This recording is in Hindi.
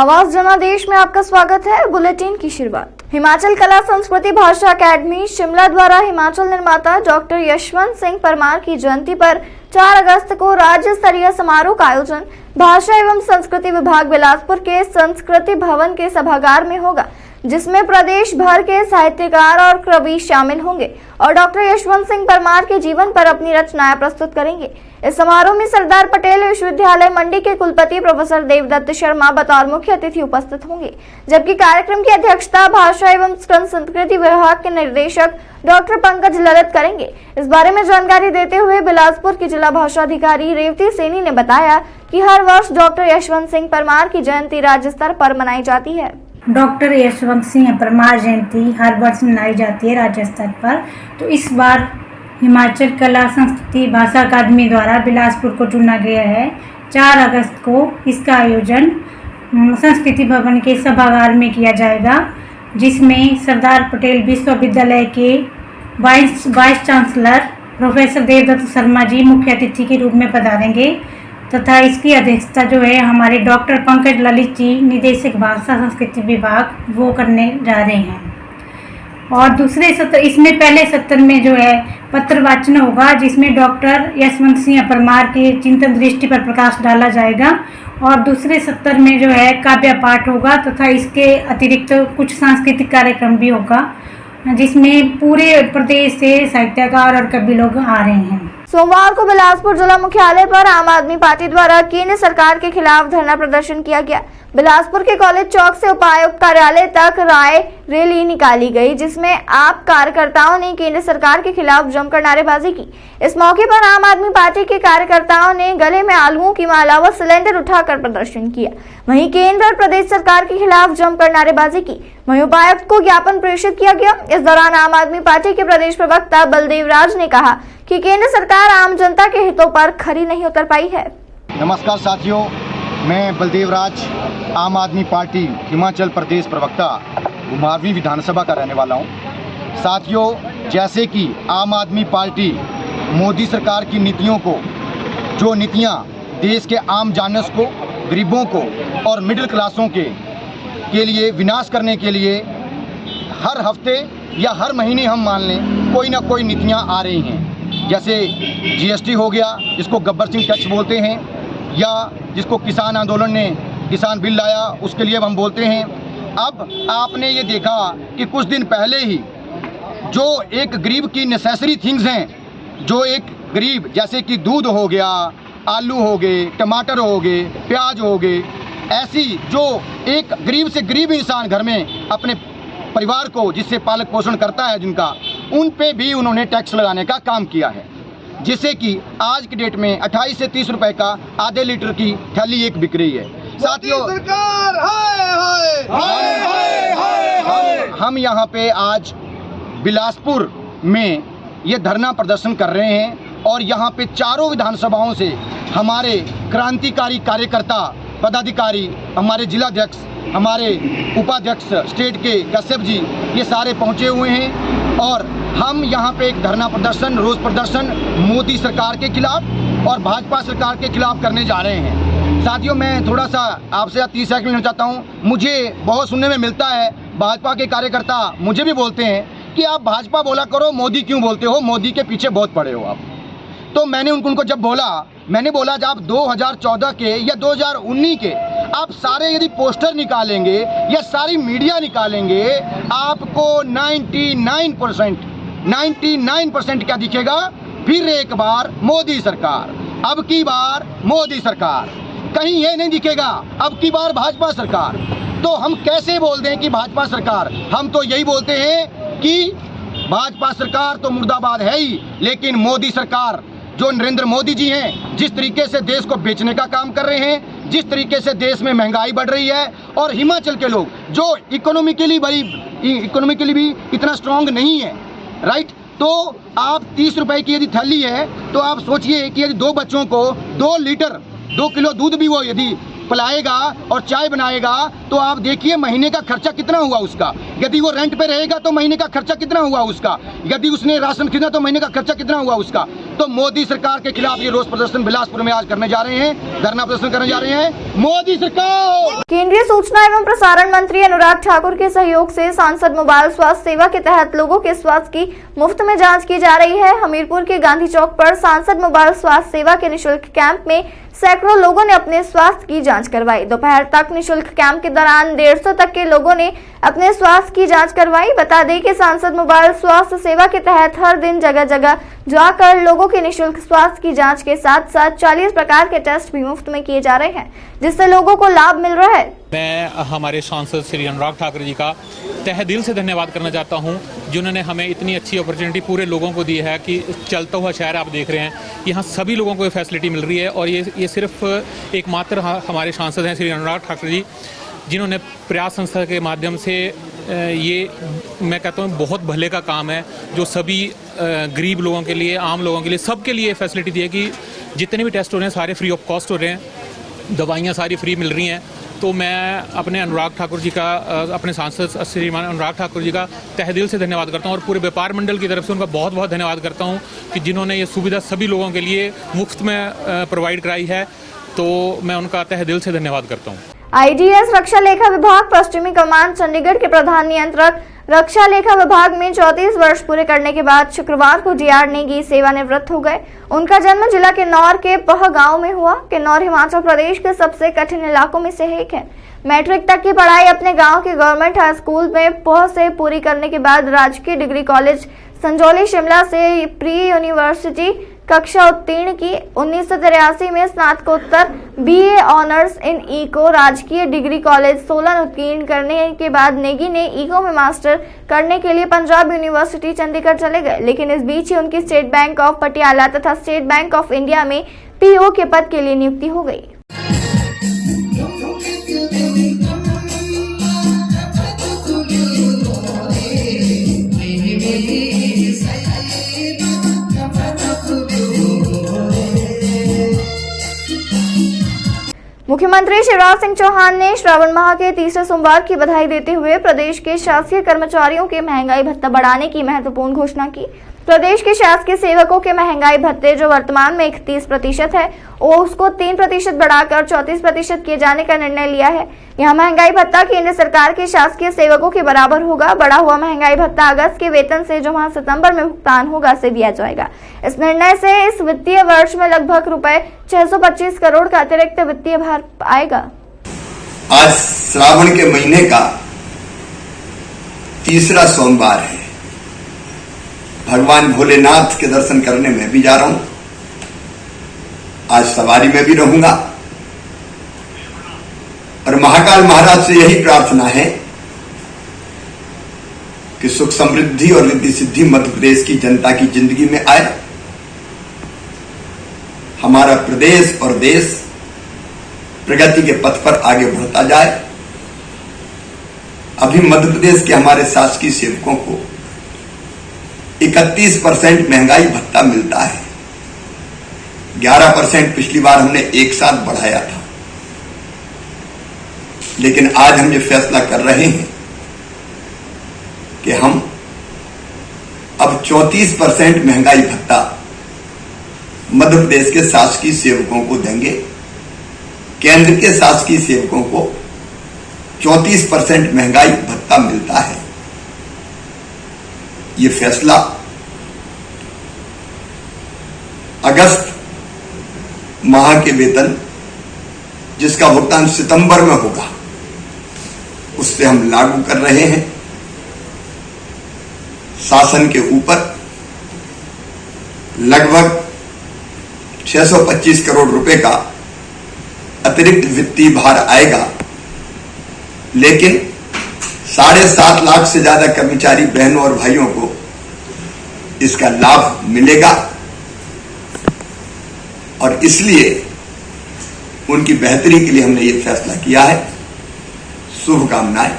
आवाज जनादेश में आपका स्वागत है। बुलेटिन की शुरुआत। हिमाचल कला संस्कृति भाषा अकेडमी शिमला द्वारा हिमाचल निर्माता डॉक्टर यशवंत सिंह परमार की जयंती पर 4 अगस्त को राज्य स्तरीय समारोह का आयोजन भाषा एवं संस्कृति विभाग बिलासपुर के संस्कृति भवन के सभागार में होगा, जिसमें प्रदेश भर के साहित्यकार और कवि शामिल होंगे और डॉक्टर यशवंत सिंह परमार के जीवन पर अपनी रचनाएं प्रस्तुत करेंगे। इस समारोह में सरदार पटेल विश्वविद्यालय मंडी के कुलपति प्रोफेसर देवदत्त शर्मा बतौर मुख्य अतिथि उपस्थित होंगे, जबकि कार्यक्रम की अध्यक्षता भाषा एवं संस्कृति विभाग के निर्देशक डॉक्टर पंकज ललित करेंगे। इस बारे में जानकारी देते हुए बिलासपुर की जिला भाषा अधिकारी रेवती सैनी ने बताया कि हर वर्ष डॉक्टर यशवंत सिंह परमार की जयंती राज्य स्तर पर मनाई जाती है। डॉक्टर यशवंत सिंह परमार जयंती हर वर्ष मनाई जाती है राज्य स्तर पर। तो इस बार हिमाचल कला संस्कृति भाषा अकादमी द्वारा बिलासपुर को चुना गया है। 4 अगस्त को इसका आयोजन संस्कृति भवन के सभागार में किया जाएगा, जिसमें सरदार पटेल विश्वविद्यालय के vice chancellor professor Devdutt Sharma ji मुख्य अतिथि के रूप में पधारेंगे तथा इसकी अध्यक्षता जो है हमारे डॉक्टर पंकज ललित जी निदेशक भाषा संस्कृति विभाग वो करने जा रहे हैं। और दूसरे सत्र इसमें पहले सत्र में जो है पत्र वाचन होगा, जिसमें डॉक्टर यशवंत सिंह परमार के चिंतन दृष्टि पर प्रकाश डाला जाएगा। और दूसरे सत्र में जो है काव्य पाठ होगा तथा इसके अतिरिक्त कुछ सांस्कृतिक कार्यक्रम भी होगा, जिसमें पूरे प्रदेश से साहित्यकार और कवि लोग आ रहे हैं। सोमवार को बिलासपुर जिला मुख्यालय पर आम आदमी पार्टी द्वारा केंद्र सरकार के खिलाफ धरना प्रदर्शन किया गया। बिलासपुर के कॉलेज चौक से उपायुक्त कार्यालय तक राय रैली निकाली गई, जिसमें आप कार्यकर्ताओं ने केंद्र सरकार के खिलाफ जमकर नारेबाजी की। इस मौके पर आम आदमी पार्टी के कार्यकर्ताओं ने गले में आलुओं की माला व सिलेंडर उठाकर प्रदर्शन किया। वहीं केंद्र और प्रदेश सरकार के खिलाफ जमकर नारेबाजी की। वहीं उपायुक्त को ज्ञापन प्रेषित किया गया। इस दौरान आम आदमी पार्टी के प्रदेश प्रवक्ता बलदेव राज ने कहा कि केंद्र सरकार आम जनता के हितों पर खरी नहीं उतर पाई है। नमस्कार साथियों, मैं बलदेव राज आम आदमी पार्टी हिमाचल प्रदेश प्रवक्ता घुमारवीं विधानसभा का रहने वाला हूं। साथियों, जैसे कि आम आदमी पार्टी मोदी सरकार की नीतियों को, जो नीतियां देश के आम जानस को, गरीबों को और मिडिल क्लासों के लिए विनाश करने के लिए हर हफ्ते या हर महीने हम मान लें कोई ना कोई नीतियां आ रही हैं। जैसे जीएसटी हो गया, जिसको गब्बर सिंह टैक्स बोलते हैं, या जिसको किसान आंदोलन ने किसान बिल लाया, उसके लिए हम बोलते हैं। अब आपने ये देखा कि कुछ दिन पहले ही जो एक गरीब की नेसेसरी थिंग्स हैं, जो एक गरीब जैसे कि दूध हो गया, आलू हो गए, टमाटर हो गए, प्याज हो गए, ऐसी जो एक गरीब से गरीब इंसान घर में अपने परिवार को जिससे पालक पोषण करता है जिनका, उन पे भी उन्होंने टैक्स लगाने का काम किया है, जिससे कि आज की डेट में 28 से 30 रुपए का आधे लीटर की थैली एक बिक रही है। साथियों, सरकार हम यहाँ पे आज बिलासपुर में ये धरना प्रदर्शन कर रहे हैं और यहाँ पे चारों विधानसभाओं से हमारे क्रांतिकारी कार्यकर्ता, पदाधिकारी, हमारे जिलाध्यक्ष, हमारे उपाध्यक्ष स्टेट के कश्यप जी, ये सारे पहुँचे हुए हैं। और हम यहाँ पे एक धरना प्रदर्शन, रोष प्रदर्शन मोदी सरकार के खिलाफ और भाजपा सरकार के खिलाफ करने जा रहे हैं। साथियों, मैं थोड़ा सा आपसे 30 सेकंड लेना चाहता हूँ। मुझे बहुत सुनने में मिलता है, भाजपा के कार्यकर्ता मुझे भी बोलते हैं कि आप भाजपा बोला करो, मोदी क्यों बोलते हो, मोदी के पीछे बहुत पड़े हो आप। तो मैंने उनको जब मैंने बोला जब आप 2014 के या 2019 के आप सारे यदि पोस्टर निकालेंगे या सारी मीडिया निकालेंगे, आपको 99% क्या दिखेगा? फिर एक बार मोदी सरकार, अब की बार मोदी सरकार, कहीं ये नहीं दिखेगा अब की बार भाजपा सरकार। तो हम कैसे बोल दें कि भाजपा सरकार? हम तो यही बोलते हैं कि भाजपा सरकार तो मुर्दाबाद है ही, लेकिन मोदी सरकार, जो नरेंद्र मोदी जी हैं, जिस तरीके से देश को बेचने का काम कर रहे हैं, जिस तरीके से देश में महंगाई बढ़ रही है और हिमाचल के लोग जो इकोनॉमिकली भी इतना स्ट्रांग नहीं है, राइट? तो आप 30 रुपए की यदि थैली है तो आप सोचिए कि यदि 2 बच्चों को 2 लीटर 2 किलो दूध भी वो यदि पिलाएगा और चाय बनाएगा तो आप देखिए महीने का खर्चा कितना हुआ उसका। यदि वो रेंट पे रहेगा तो महीने का खर्चा कितना हुआ उसका। यदि उसने राशन खरीदा तो महीने का खर्चा कितना हुआ उसका। तो मोदी सरकार के खिलाफ ये रोष प्रदर्शन बिलासपुर में आज करने जा रहे हैं, धरना प्रदर्शन करने जा रहे हैं। मोदी सरकार। केंद्रीय सूचना एवं प्रसारण मंत्री अनुराग ठाकुर के सहयोग से सांसद मोबाइल स्वास्थ्य सेवा के तहत लोगों के स्वास्थ्य की मुफ्त में जांच की जा रही है। हमीरपुर के गांधी चौक पर सांसद मोबाइल स्वास्थ्य सेवा के निःशुल्क कैंप में सैकड़ों लोगों ने अपने स्वास्थ्य की जांच करवाई। दोपहर तक निःशुल्क कैंप के दौरान 150 तक के लोगों ने अपने स्वास्थ्य की जांच करवाई। बता दें कि सांसद मोबाइल स्वास्थ्य सेवा के तहत हर दिन जगह जगह जाकर लोगों के निःशुल्क स्वास्थ्य की जांच के साथ साथ 40 प्रकार के टेस्ट भी मुफ्त में किए जा रहे हैं, जिससे लोगों को लाभ मिल रहा है। मैं हमारे सांसद श्री अनुराग ठाकुर जी का तहे दिल से धन्यवाद करना चाहता हूं, जिन्होंने हमें इतनी अच्छी अपॉर्चुनिटी पूरे लोगों को दी है कि चलता हुआ शहर आप देख रहे हैं, यहाँ सभी लोगों को ये फैसिलिटी मिल रही है। और ये सिर्फ एकमात्र हमारे सांसद हैं श्री अनुराग ठाकुर जी, जिन्होंने प्रयास संस्था के माध्यम से ये मैं कहता हूँ बहुत भले का काम है, जो सभी गरीब लोगों के लिए, आम लोगों के लिए, सबके लिए फैसिलिटी दी है कि जितने भी टेस्ट हो रहे हैं सारे फ्री ऑफ कॉस्ट हो रहे हैं, दवाइयाँ सारी फ्री मिल रही हैं। तो मैं अपने अनुराग ठाकुर जी का, अपने सांसद श्रीमान अनुराग ठाकुर जी का तहे दिल से धन्यवाद करता हूं और पूरे व्यापार मंडल की तरफ से उनका बहुत बहुत धन्यवाद करता हूं कि जिन्होंने ये सुविधा सभी लोगों के लिए मुफ्त में प्रोवाइड कराई है। तो मैं उनका तहे दिल से धन्यवाद करता हूं। आईडीएस रक्षा लेखा विभाग पश्चिमी कमान चंडीगढ़ के प्रधान नियंत्रक रक्षा लेखा विभाग में 34 वर्ष पूरे करने के बाद शुक्रवार को डीआर नेगी सेवानिवृत्त हो गए। उनका जन्म जिला किन्नौर के पह गांव में हुआ। किन्नौर हिमाचल प्रदेश के सबसे कठिन इलाकों में से एक है। मैट्रिक तक की पढ़ाई अपने गांव के गवर्नमेंट हाई स्कूल में पह से पूरी करने के बाद राजकीय डिग्री कॉलेज संजौली शिमला से प्री यूनिवर्सिटी कक्षा उत्तीर्ण की। 1983 में स्नातकोत्तर बीए ऑनर्स इन इको राजकीय डिग्री कॉलेज सोलन उत्तीर्ण करने के बाद नेगी ने इको में मास्टर करने के लिए पंजाब यूनिवर्सिटी चंडीगढ़ चले गए, लेकिन इस बीच ही उनकी स्टेट बैंक ऑफ पटियाला तथा स्टेट बैंक ऑफ इंडिया में पीओ के पद के लिए नियुक्ति हो गई। मुख्यमंत्री शिवराज सिंह चौहान ने श्रावण माह के तीसरे सोमवार की बधाई देते हुए प्रदेश के शासकीय कर्मचारियों के महंगाई भत्ता बढ़ाने की महत्वपूर्ण घोषणा की। प्रदेश के शासकीय सेवकों के महंगाई भत्ते जो वर्तमान में 31% है, वो उसको 3% बढ़ाकर 34% किए जाने का निर्णय लिया है। यह महंगाई भत्ता केंद्र सरकार के शासकीय सेवकों के बराबर होगा। बढ़ा हुआ महंगाई भत्ता अगस्त के वेतन से जो माह सितंबर में भुगतान होगा से दिया जाएगा। इस निर्णय से इस वित्तीय वर्ष में लगभग रुपए 625 करोड़ का अतिरिक्त वित्तीय भार आएगा। आज श्रावण के महीने का तीसरा सोमवार है। भगवान भोलेनाथ के दर्शन करने मैं भी जा रहा हूं। आज सवारी में भी रहूंगा और महाकाल महाराज से यही प्रार्थना है कि सुख समृद्धि और रिद्धि सिद्धि मध्य प्रदेश की जनता की जिंदगी में आए। हमारा प्रदेश और देश प्रगति के पथ पर आगे बढ़ता जाए। अभी मध्य प्रदेश के हमारे शासकीय सेवकों को 31% महंगाई भत्ता मिलता है। 11% पिछली बार हमने एक साथ बढ़ाया था, लेकिन आज हम ये फैसला कर रहे हैं कि हम अब 34% महंगाई भत्ता मध्य प्रदेश के शासकीय सेवकों को देंगे। केंद्र के शासकीय सेवकों को 34% महंगाई भत्ता मिलता है। ये फैसला अगस्त माह के वेतन जिसका भुगतान सितंबर में होगा उससे हम लागू कर रहे हैं। शासन के ऊपर लगभग 625 करोड़ रुपए का अतिरिक्त वित्तीय भार आएगा, लेकिन 7.5 लाख से ज्यादा कर्मचारी बहनों और भाइयों को इसका लाभ मिलेगा और इसलिए उनकी बेहतरी के लिए हमने ये फैसला किया है। शुभकामनाएं।